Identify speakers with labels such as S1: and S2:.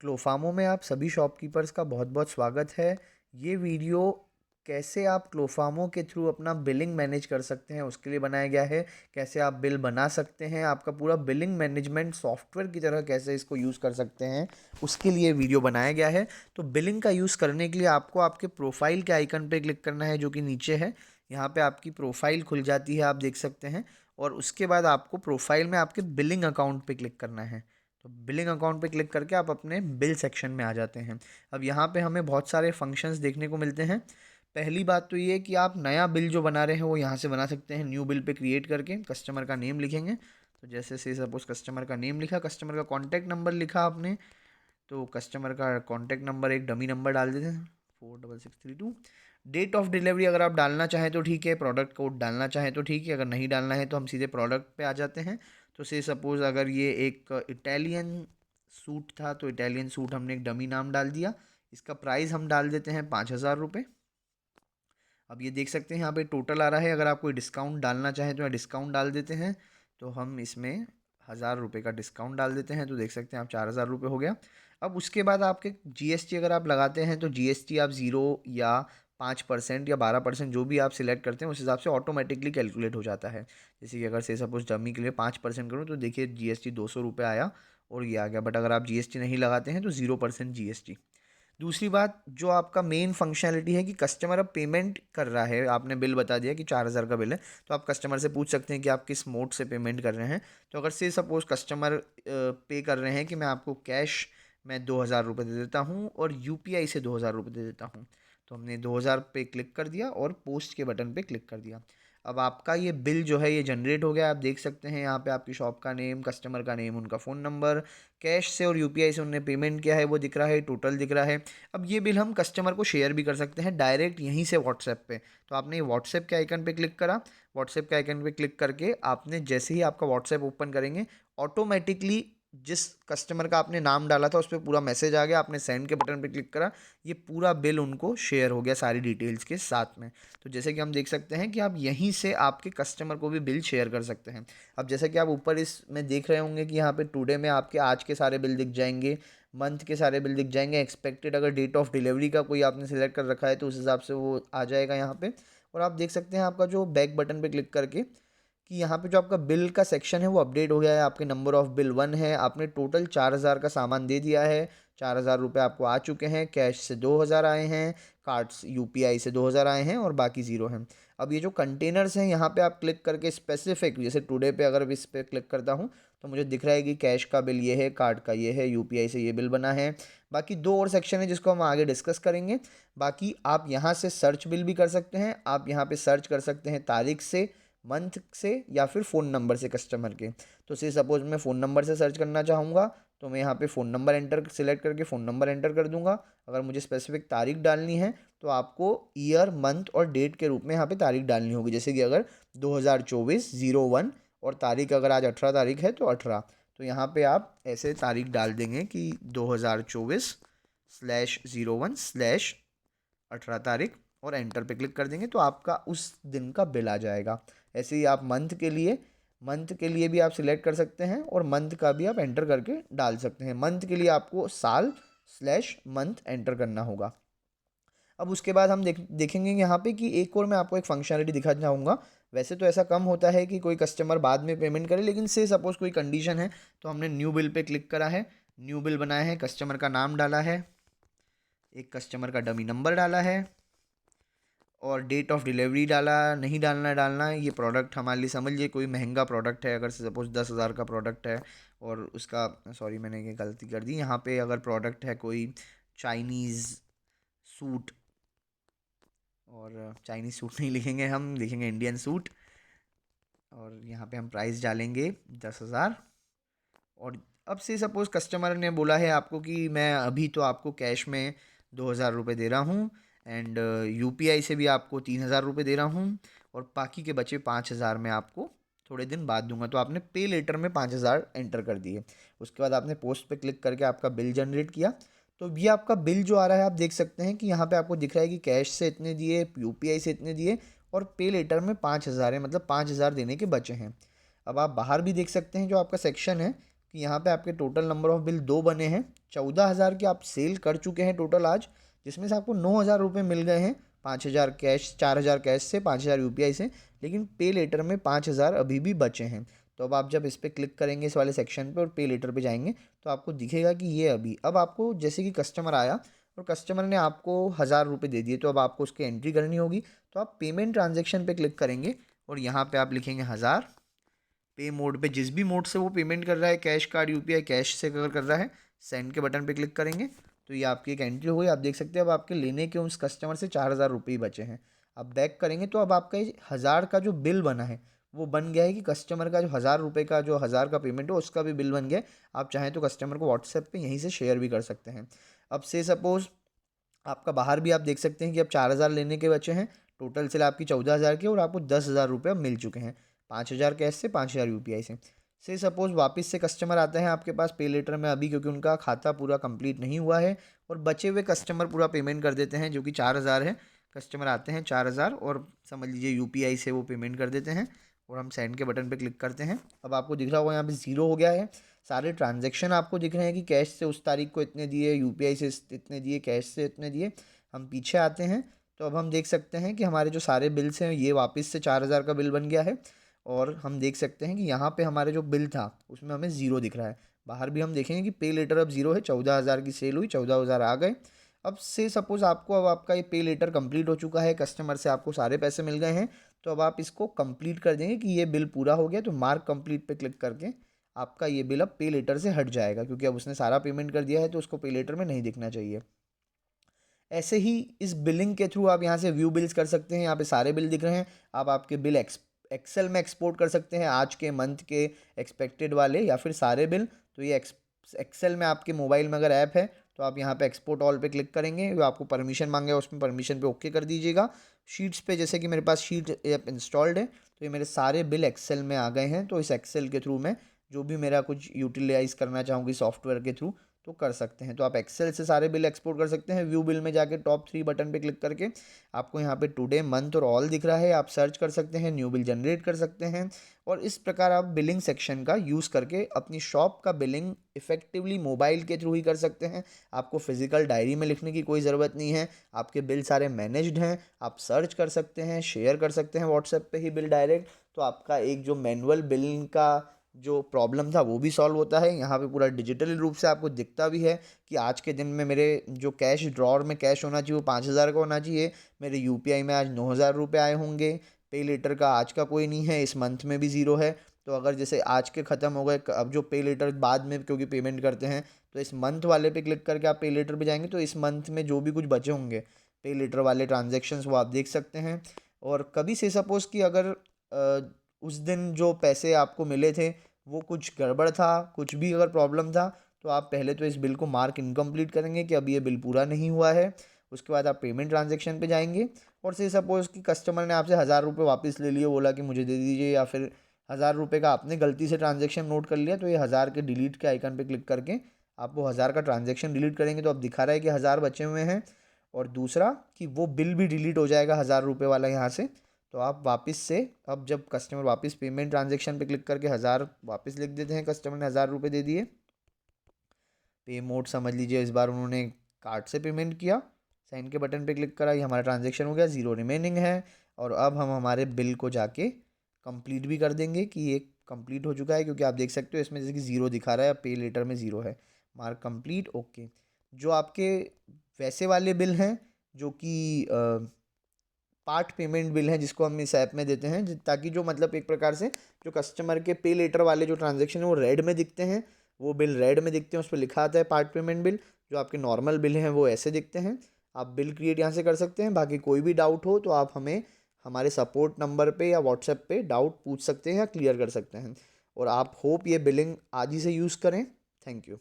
S1: क्लोफामो में आप सभी शॉपकीपर्स का बहुत बहुत स्वागत है। ये वीडियो कैसे आप क्लोफामो के थ्रू अपना बिलिंग मैनेज कर सकते हैं उसके लिए बनाया गया है। कैसे आप बिल बना सकते हैं, आपका पूरा बिलिंग मैनेजमेंट सॉफ्टवेयर की तरह कैसे इसको यूज़ कर सकते हैं, उसके लिए वीडियो बनाया गया है। तो बिलिंग का यूज़ करने के लिए आपको आपके प्रोफाइल के आइकन पे क्लिक करना है जो कि नीचे है। यहाँ पे आपकी प्रोफाइल खुल जाती है, आप देख सकते हैं। और उसके बाद आपको प्रोफाइल में आपके बिलिंग अकाउंट पे क्लिक करना है। तो बिलिंग अकाउंट पे क्लिक करके आप अपने बिल सेक्शन में आ जाते हैं। अब यहाँ पे हमें बहुत सारे फंक्शंस देखने को मिलते हैं। पहली बात तो ये है कि आप नया बिल जो बना रहे हैं वो यहाँ से बना सकते हैं। न्यू बिल पे क्रिएट करके कस्टमर का नेम लिखेंगे। तो जैसे से सपोज कस्टमर का नेम लिखा, कस्टमर का कॉन्टैक्ट नंबर लिखा आपने, तो कस्टमर का कॉन्टैक्ट नंबर एक डमी नंबर डाल देते हैं 46632। डेट ऑफ डिलीवरी अगर आप डालना चाहें तो ठीक है, प्रोडक्ट कोड डालना चाहें तो ठीक है, अगर नहीं डालना है तो हम सीधे प्रोडक्ट पे आ जाते हैं। तो से सपोज़ अगर ये एक इटालियन सूट था तो इटालियन सूट हमने एक डमी नाम डाल दिया। इसका प्राइस हम डाल देते हैं 5,000 रुपये। अब ये देख सकते हैं यहाँ पे टोटल आ रहा है। अगर आप कोई डिस्काउंट डालना चाहें तो यहाँ डिस्काउंट डाल देते हैं। तो हम इसमें 1,000 रुपये का डिस्काउंट डाल देते हैं। तो देख सकते हैं आप 4,000 रुपये हो गया। अब उसके बाद आपके जीएसटी अगर आप लगाते हैं तो जीएसटी आप 0 या 5% या 12% जो भी आप सिलेक्ट करते हैं उस हिसाब से ऑटोमेटिकली कैलकुलेट हो जाता है। जैसे कि अगर से सपोज डमी के लिए 5% करूँ तो देखिए जीएसटी 200 रुपये आया और ये आ गया। बट अगर आप जीएसटी नहीं लगाते हैं तो 0% जीएसटी। दूसरी बात जो आपका मेन फंक्शनैलिटी है कि कस्टमर अब पेमेंट कर रहा है। आपने बिल बता दिया कि 4,000 का बिल है, तो आप कस्टमर से पूछ सकते हैं कि आप किस मोड से पेमेंट कर रहे हैं। तो अगर से सपोज़ कस्टमर पे कर रहे हैं कि मैं आपको कैश मैं 2,000 रुपये दे देता हूँ और यूपीआई से 2,000 रुपये दे देता हूँ। तो हमने 2,000 पे क्लिक कर दिया और पोस्ट के बटन पे क्लिक कर दिया। अब आपका ये बिल जो है ये जनरेट हो गया। आप देख सकते हैं यहाँ पे आपकी शॉप का नेम, कस्टमर का नेम, उनका फ़ोन नंबर, कैश से और यूपीआई से उन्होंने पेमेंट किया है वो दिख रहा है, टोटल दिख रहा है। अब ये बिल हम कस्टमर को शेयर भी कर सकते हैं डायरेक्ट यहीं से व्हाट्सएप पे। तो आपने व्हाट्सएप के आइकन पे क्लिक करा। व्हाट्सएप के आइकन पे क्लिक करके आपने जैसे ही आपका व्हाट्सएप ओपन करेंगे ऑटोमेटिकली जिस कस्टमर का आपने नाम डाला था उस पर पूरा मैसेज आ गया। आपने सेंड के बटन पे क्लिक करा, ये पूरा बिल उनको शेयर हो गया सारी डिटेल्स के साथ में। तो जैसे कि हम देख सकते हैं कि आप यहीं से आपके कस्टमर को भी बिल शेयर कर सकते हैं। अब जैसे कि आप ऊपर इसमें देख रहे होंगे कि यहाँ पे टुडे में आपके आज के सारे बिल दिख जाएंगे, मंथ के सारे बिल दिख जाएंगे, एक्सपेक्टेड अगर डेट ऑफ डिलीवरी का कोई आपने सेलेक्ट कर रखा है तो उस हिसाब से वो आ जाएगा यहाँ पे। और आप देख सकते हैं आपका जो बैक बटन पे क्लिक करके कि यहाँ पे जो आपका बिल का सेक्शन है वो अपडेट हो गया है। आपके नंबर ऑफ बिल 1 है, आपने टोटल 4,000 का सामान दे दिया है। 4,000 रुपये आपको आ चुके हैं, कैश से 2,000 आए हैं, कार्ड्स यूपीआई से 2,000 आए हैं और बाकी ज़ीरो हैं। अब ये जो कंटेनर्स हैं यहाँ पे आप क्लिक करके स्पेसिफिक, जैसे टुडे पे अगर इस पे क्लिक करता हूँ तो मुझे दिख रहा है कि कैश का बिल ये है, कार्ड का ये है, यूपीआई से ये बिल बना है। बाकी दो और सेक्शन है जिसको हम आगे डिस्कस करेंगे। बाकी आप यहाँ से सर्च बिल भी कर सकते हैं। आप यहाँ पे सर्च कर सकते हैं तारीख से, मंथ से या फिर फ़ोन नंबर से कस्टमर के। तो से सपोज़ मैं फ़ोन नंबर से सर्च करना चाहूँगा तो मैं यहाँ पे फ़ोन नंबर एंटर सिलेक्ट करके फ़ोन नंबर एंटर कर दूंगा। अगर मुझे स्पेसिफिक तारीख डालनी है तो आपको ईयर, मंथ और डेट के रूप में यहाँ पे तारीख डालनी होगी। जैसे कि अगर 2024-01 और तारीख अगर आज 18 तारीख है तो 18। तो यहाँ पे आप ऐसे तारीख डाल देंगे कि 2024/01/18 तारीख और एंटर पे क्लिक कर देंगे तो आपका उस दिन का बिल आ जाएगा। ऐसे ही आप मंथ के लिए भी आप सिलेक्ट कर सकते हैं और मंथ का भी आप एंटर करके डाल सकते हैं। मंथ के लिए आपको साल/मंथ एंटर करना होगा। अब उसके बाद हम देखेंगे यहाँ पे कि एक और मैं आपको एक फंक्शनलिटी दिखाना चाहूँगा। वैसे तो ऐसा कम होता है कि कोई कस्टमर बाद में पेमेंट करे, लेकिन से सपोज़ कोई कंडीशन है तो हमने न्यू बिल पे क्लिक करा है, न्यू बिल बनाया है, कस्टमर का नाम डाला है, एक कस्टमर का डमी नंबर डाला है और डेट ऑफ डिलीवरी डाला। नहीं डालना डालना ये प्रोडक्ट हमारे लिए, समझ लिए कोई महंगा प्रोडक्ट है, अगर सपोज 10,000 का प्रोडक्ट है और उसका, सॉरी मैंने ये गलती कर दी, यहाँ पे अगर प्रोडक्ट है कोई चाइनीज़ सूट, और चाइनीज़ सूट नहीं लिखेंगे, हम लिखेंगे इंडियन सूट और यहाँ पे हम प्राइस डालेंगे 10,000। और अब से सपोज़ कस्टमर ने बोला है आपको कि मैं अभी तो आपको कैश में 2,000 रुपये दे रहा हूँ एंड यूपीआई से भी आपको 3,000 रुपये दे रहा हूँ और बाकी के बचे 5,000 मैं आपको थोड़े दिन बाद दूंगा। तो आपने पे लेटर में 5,000 एंटर कर दिए। उसके बाद आपने पोस्ट पे क्लिक करके आपका बिल जनरेट किया। तो ये आपका बिल जो आ रहा है आप देख सकते हैं कि यहाँ पे आपको दिख रहा है कि कैश से इतने दिए, यूपीआई से इतने दिए और पे लेटर में 5,000 है, मतलब 5,000 देने के बचे हैं। अब आप बाहर भी देख सकते हैं जो आपका सेक्शन है कि यहाँ पे आपके टोटल नंबर ऑफ बिल 2 बने हैं। 14,000 की आप सेल कर चुके हैं टोटल आज, जिसमें से आपको 9,000 रुपये मिल गए हैं। 5,000 कैश, 4,000 कैश से, 5,000 यूपीआई से, लेकिन पे लेटर में 5,000 अभी भी बचे हैं। तो अब आप जब इस पर क्लिक करेंगे इस वाले सेक्शन पे और पे लेटर पे जाएंगे तो आपको दिखेगा कि ये अभी, अब आपको जैसे कि कस्टमर आया और कस्टमर ने आपको 1,000 रुपये दे दिए, तो अब आपको उसकी एंट्री करनी होगी। तो आप पेमेंट ट्रांजेक्शन पे क्लिक करेंगे और यहाँ पे आप लिखेंगे 1,000। पे मोड पे जिस भी मोड से वो पेमेंट कर रहा है, कैश, कार्ड, यूपीआई, कैश से अगर कर रहा है, सेंड के बटन पे क्लिक करेंगे तो ये आपकी एक एंट्री हो गई। आप देख सकते हैं अब आपके लेने के उस कस्टमर से 4,000 रुपये ही बचे हैं। अब बैक करेंगे तो अब आपका ये 1,000 का जो बिल बना है वो बन गया है कि कस्टमर का जो 1,000 रुपये का जो 1,000 का पेमेंट हो उसका भी बिल बन गया है। आप चाहें तो कस्टमर को व्हाट्सएप पे यहीं से शेयर भी कर सकते हैं। अब से सपोज़ आपका बाहर भी आप देख सकते हैं कि अब 4,000 लेने के बचे हैं। टोटल सेल आपकी 14,000 की और आपको 10,000 रुपये अब मिल चुके हैं, 5,000 कैश से, 5,000 यूपीआई से सपोज़ वापस से कस्टमर आता है आपके पास पे लेटर में अभी, क्योंकि उनका खाता पूरा कंप्लीट नहीं हुआ है और बचे हुए कस्टमर पूरा पेमेंट कर देते हैं जो कि 4,000 है। कस्टमर आते हैं 4,000 और समझ लीजिए यूपीआई से वो पेमेंट कर देते हैं और हम सेंड के बटन पे क्लिक करते हैं। अब आपको दिख रहा होगा यहाँ पे 0 हो गया है। सारे ट्रांजैक्शन आपको दिख रहे हैं कि कैश से उस तारीख को इतने दिए, यूपीआई से इतने दिए, कैश से इतने दिए। हम पीछे आते हैं तो अब हम देख सकते हैं कि हमारे जो सारे बिल्स हैं ये वापस से 4,000 का बिल बन गया है और हम देख सकते हैं कि यहाँ पे हमारे जो बिल था उसमें हमें 0 दिख रहा है। बाहर भी हम देखेंगे कि पे लेटर अब 0 है। 14,000 की सेल हुई, 14,000 आ गए। अब से सपोज़ आपको, अब आपका ये पे लेटर कंप्लीट हो चुका है, कस्टमर से आपको सारे पैसे मिल गए हैं। तो अब आप इसको कंप्लीट कर देंगे कि ये बिल पूरा हो गया, तो मार्क कंप्लीट पे क्लिक करके आपका ये बिल अब पे लेटर से हट जाएगा, क्योंकि अब उसने सारा पेमेंट कर दिया है तो उसको पे लेटर में नहीं दिखना चाहिए। ऐसे ही इस बिलिंग के थ्रू आप यहाँ से व्यू बिल्स कर सकते हैं। यहाँ पे सारे बिल दिख रहे हैं। आप आपके बिल एक्सेल में एक्सपोर्ट कर सकते हैं, आज के, मंथ के, एक्सपेक्टेड वाले या फिर सारे बिल। तो ये एक्सेल में आपके मोबाइल में अगर ऐप है तो आप यहाँ पे एक्सपोर्ट ऑल पे क्लिक करेंगे, जो आपको परमिशन मांगेगा उसमें परमिशन पे ओके कर दीजिएगा। शीट्स पे, जैसे कि मेरे पास शीट ऐप इंस्टॉल्ड है तो ये मेरे सारे बिल एक्सेल में आ गए हैं। तो इस एक्सेल के थ्रू मैं जो भी मेरा कुछ यूटिलाइज़ करना चाहूँगी सॉफ्टवेयर के थ्रू तो कर सकते हैं। तो आप एक्सेल से सारे बिल एक्सपोर्ट कर सकते हैं। व्यू बिल में जाके टॉप 3 बटन पे क्लिक करके आपको यहाँ पे टुडे, मंथ और ऑल दिख रहा है। आप सर्च कर सकते हैं, न्यू बिल जनरेट कर सकते हैं और इस प्रकार आप बिलिंग सेक्शन का यूज़ करके अपनी शॉप का बिलिंग इफेक्टिवली मोबाइल के थ्रू ही कर सकते हैं। आपको फिजिकल डायरी में लिखने की कोई ज़रूरत नहीं है। आपके बिल सारे मैनेज्ड हैं। आप सर्च कर सकते हैं, शेयर कर सकते हैं व्हाट्सएप पे ही बिल डायरेक्ट। तो आपका एक जो मैनुअल बिलिंग का जो प्रॉब्लम था वो भी सॉल्व होता है। यहाँ पे पूरा डिजिटल रूप से आपको दिखता भी है कि आज के दिन में मेरे जो कैश ड्रॉर में कैश होना चाहिए वो 5,000 का होना चाहिए। मेरे यूपीआई में आज 9,000 रुपये आए होंगे। पे लेटर का आज का कोई नहीं है, इस मंथ में भी 0 है। तो अगर जैसे आज के ख़त्म हो गए, अब जो पे लेटर बाद में क्योंकि पेमेंट करते हैं तो इस मंथ वाले पे क्लिक करके आप पे लेटर पे जाएंगे तो इस मंथ में जो भी कुछ बचे होंगे पे लेटर वाले ट्रांजेक्शन्स वो आप देख सकते हैं। और कभी से सपोज़ कि अगर उस दिन जो पैसे आपको मिले थे वो कुछ गड़बड़ था, कुछ भी अगर प्रॉब्लम था तो आप पहले तो इस बिल को मार्क इनकम्प्लीट करेंगे कि अब ये बिल पूरा नहीं हुआ है। उसके बाद आप पेमेंट ट्रांजैक्शन पे जाएंगे और से सपोज़ कि कस्टमर ने आपसे 1,000 रुपये वापस ले लिए, बोला कि मुझे दे दीजिए, या फिर 1,000 रुपये का आपने गलती से ट्रांजैक्शन नोट कर लिया, तो ये 1,000 के डिलीट के आइकन पे क्लिक करके आप वो 1,000 का ट्रांजैक्शन डिलीट करेंगे तो अब दिखा रहा है कि 1,000 बचे हुए हैं। और दूसरा कि वो बिल भी डिलीट हो जाएगा 1,000 रुपये वाला यहाँ से। तो आप वापस से, अब जब कस्टमर वापस पेमेंट ट्रांजैक्शन पे क्लिक करके 1,000 वापस लिख देते हैं, कस्टमर ने 1,000 रुपये दे दिए। पे मोड समझ लीजिए इस बार उन्होंने कार्ड से पेमेंट किया, साइन के बटन पे क्लिक करा, ये हमारा ट्रांजैक्शन हो गया, 0 रिमेनिंग है। और अब हम हमारे बिल को जाके कंप्लीट भी कर देंगे कि ये कंप्लीट हो चुका है, क्योंकि आप देख सकते हो इसमें जैसे कि 0 दिखा रहा है, पे लेटर में 0 है। Mark complete, okay. जो आपके वैसे वाले बिल हैं जो कि पार्ट पेमेंट बिल है जिसको हम इस ऐप में देते हैं, ताकि जो मतलब एक प्रकार से जो कस्टमर के पे लेटर वाले जो ट्रांजेक्शन है वो रेड में दिखते हैं, वो बिल रेड में दिखते हैं, उस पर लिखा आता है पार्ट पेमेंट बिल। जो आपके नॉर्मल बिल हैं वो ऐसे दिखते हैं। आप बिल क्रिएट यहाँ से कर सकते हैं। बाकी कोई भी डाउट हो तो आप हमें हमारे सपोर्ट नंबर पे या व्हाट्सएप पे डाउट पूछ सकते हैं या क्लियर कर सकते हैं। और आप होप ये बिलिंग आज ही से यूज़ करें। Thank you.